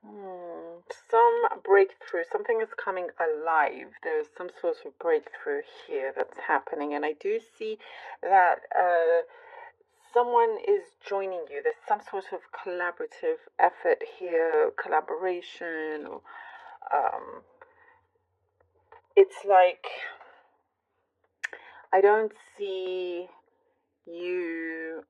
Some breakthrough, something is coming alive. There's some sort of breakthrough here that's happening, and I do see that someone is joining you. There's some sort of collaborative effort here, collaboration. Or, it's like I don't see you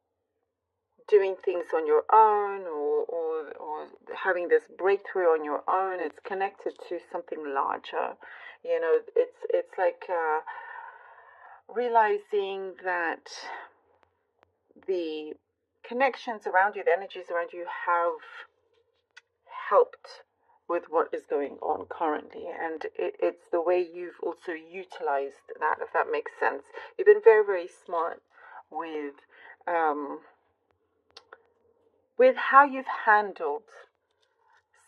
doing things on your own, or having this breakthrough on your own. It's connected to something larger. It's like realizing that the connections around you, the energies around you, have helped with what is going on currently, and it's the way you've also utilized that, if that makes sense. You've been very, very smart with um, how you've handled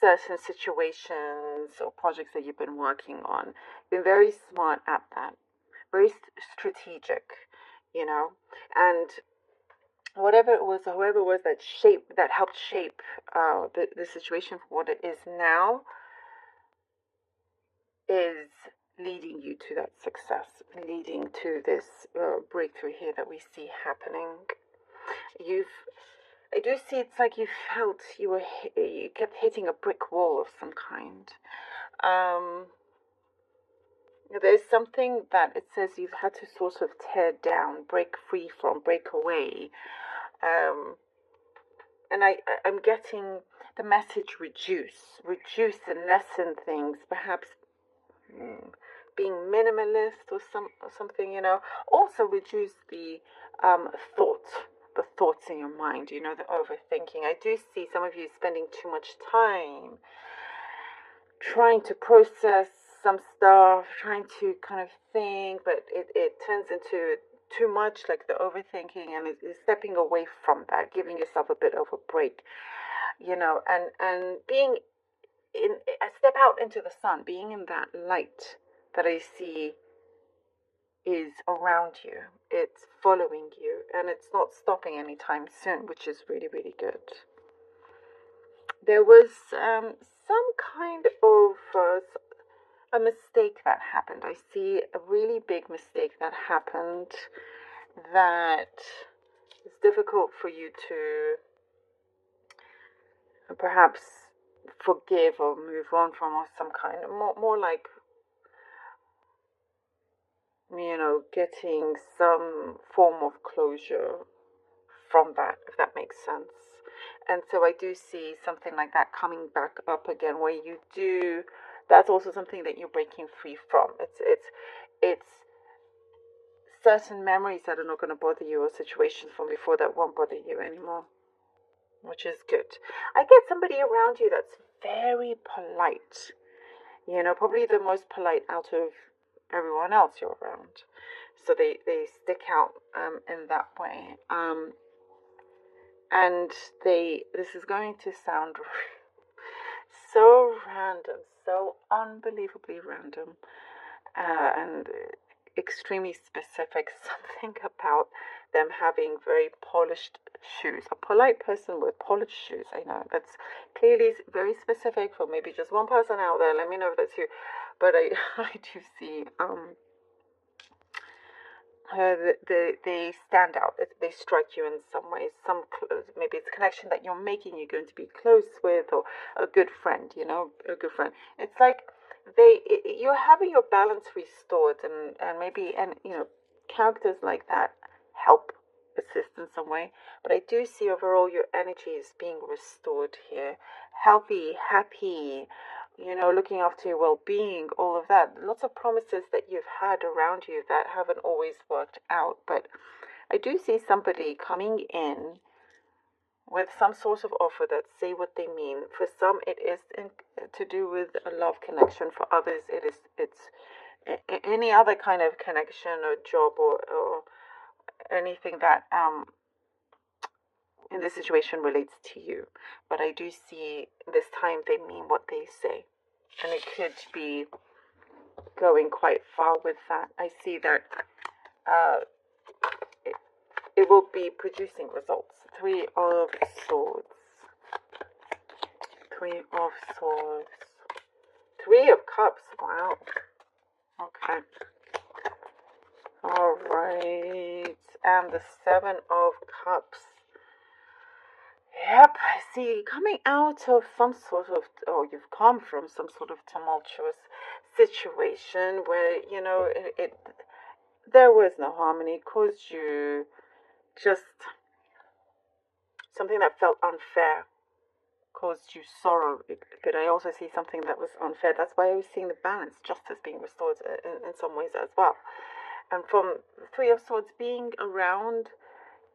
certain situations or projects that you've been working on. You've been very smart at that, very strategic, and whatever it was, whoever it was that helped shape the situation for what it is now, is leading you to that success, leading to this breakthrough here that we see happening. I do see it's like you felt you kept hitting a brick wall of some kind. Um, there's something that it says you've had to sort of tear down, break free from, break away. And I'm getting the message reduce and lessen things, perhaps being minimalist or something. Also reduce the thought, the thoughts in your mind, the overthinking. I do see some of you spending too much time trying to process some stuff, trying to kind of think, but it turns into too much, like the overthinking, and it's stepping away from that, giving yourself a bit of a break, and being in a step out into the sun, being in that light that I see is around you. It's following you, and it's not stopping anytime soon, which is really, really good. There was some kind of a mistake that happened. I see a really big mistake that happened that is difficult for you to perhaps forgive or move on from, or some kind of more like getting some form of closure from that, if that makes sense. And so I do see something like that coming back up again, where you do. That's also something that you're breaking free from. It's certain memories that are not going to bother you, or situations from before that won't bother you anymore, which is good. I get somebody around you that's very polite. Probably the most polite out of everyone else you're around. So they stick out in that way. And this is going to sound so random, so unbelievably random, and extremely specific. Something about them having very polished shoes. A polite person with polished shoes. I know that's clearly very specific for maybe just one person out there. Let me know if that's you. But I do see they stand out. They strike you in some ways. Maybe it's a connection that you're making. You're going to be close with, or a good friend. A good friend. It's like you're having your balance restored, and maybe characters like that help assist in some way. But I do see overall your energy is being restored here, healthy, happy, looking after your well-being, all of that. Lots of promises that you've had around you that haven't always worked out. But I do see somebody coming in with some sort of offer that say what they mean. For some, it is to do with a love connection. For others, it's any other kind of connection or job, or anything that in this situation relates to you. But I do see this time they mean what they say, and it could be going quite far with that. I see that it will be producing results. 3 of Swords. Three of Swords. Three of Cups. Wow. Okay. All right. And the Seven of Cups. Yep, I see. Coming out of some sort of, or you've come from some sort of tumultuous situation where, there was no harmony, caused you just something that felt unfair, caused you sorrow. But I also see something that was unfair. That's why I was seeing the balance, justice being restored in some ways as well. And from the Three of Swords being around,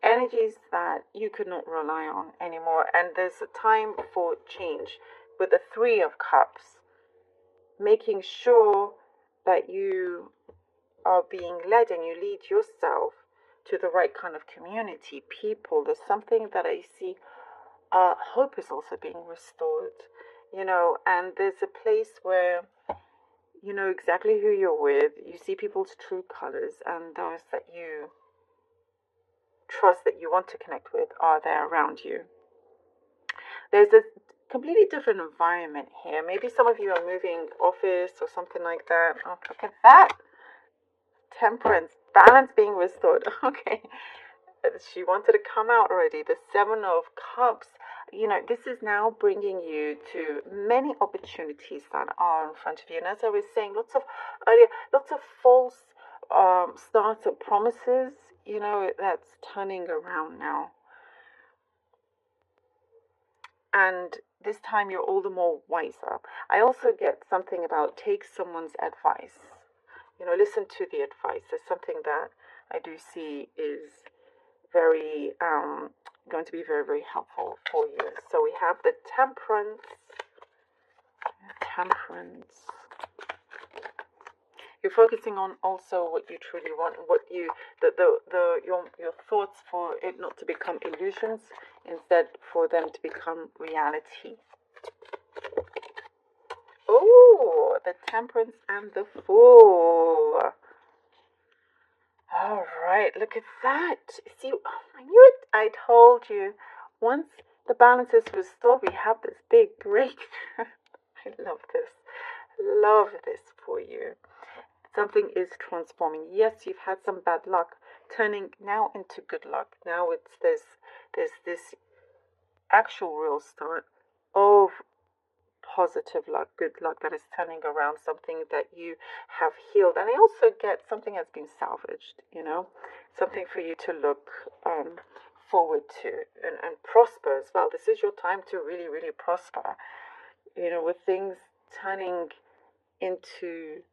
energies that you could not rely on anymore. And there's a time for change with the Three of Cups, making sure that you are being led and you lead yourself to the right kind of community, people. There's something that I see. Hope is also being restored, and there's a place where you know exactly who you're with. You see people's true colors, and those that you trust, that you want to connect with, are there around you. There's a completely different environment here. Maybe some of you are moving office or something like that. Oh, look at that. Temperance, balance being restored. Okay. She wanted to come out already. The Seven of Cups. This is now bringing you to many opportunities that are in front of you. And as I was saying, lots of false startup promises, that's turning around now. And this time you're all the more wiser. I also get something about take someone's advice. Listen to the advice. There's something that I do see is very going to be very, very helpful for you. So we have the Temperance. You're focusing on also what you truly want, what you your thoughts, for it not to become illusions, instead for them to become reality. Oh, the Temperance and the Fool. All right, look at that. See, I knew it. I told you. Once the balance is restored, we have this big breakthrough. I love this. Love this for you. Something is transforming. Yes, you've had some bad luck, turning now into good luck. Now there's this actual real start of positive luck, good luck that is turning around, something that you have healed. And I also get something that's been salvaged, something for you to look forward to and prosper as well. This is your time to really, really prosper, with things turning into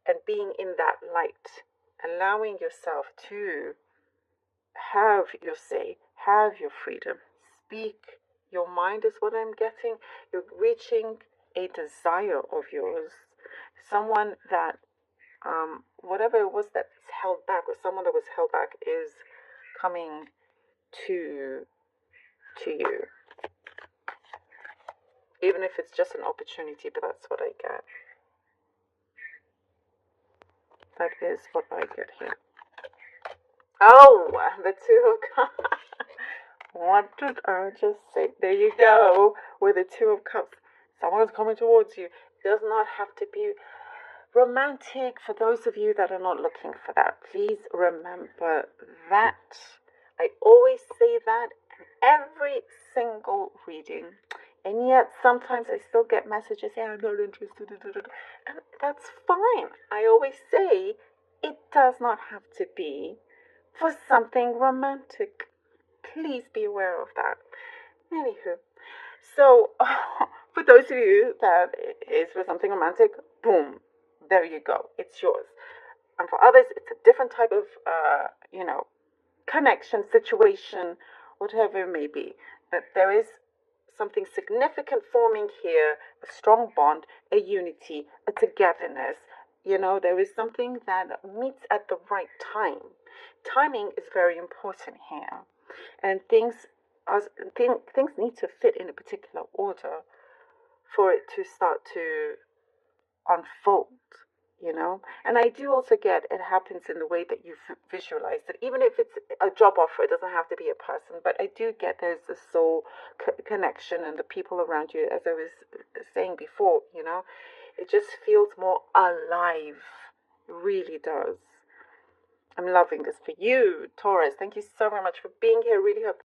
and being in that light, allowing yourself to have your say, have your freedom, speak. Your mind is what I'm getting. You're reaching a desire of yours. Someone that, whatever it was that's held back, or someone that was held back, is coming to you. Even if it's just an opportunity, but that's what I get. That is what I get here. Oh, the Two of Cups. What did I just say? There you go, with the Two of Cups. Someone's coming towards you. It does not have to be romantic. For those of you that are not looking for that, please remember that. I always say that in every single reading. And yet sometimes I still get messages saying, I'm not interested. And that's fine. I always say it does not have to be for something romantic. Please be aware of that. Anywho, so for those of you that is for something romantic, boom, there you go. It's yours. And for others, it's a different type of, connection, situation, whatever it may be. But there is something significant forming here, a strong bond, a unity, a togetherness. There is something that meets at the right time. Timing is very important here. And things need to fit in a particular order for it to start to unfold. you know. And I do also get it happens in the way that you visualize it, even if it's a job offer. It doesn't have to be a person, but I do get there's a soul connection and the people around you, as I was saying before, you know. It just feels more alive. It really does. I'm loving this for you, Taurus. Thank you so very much for being here. Really hope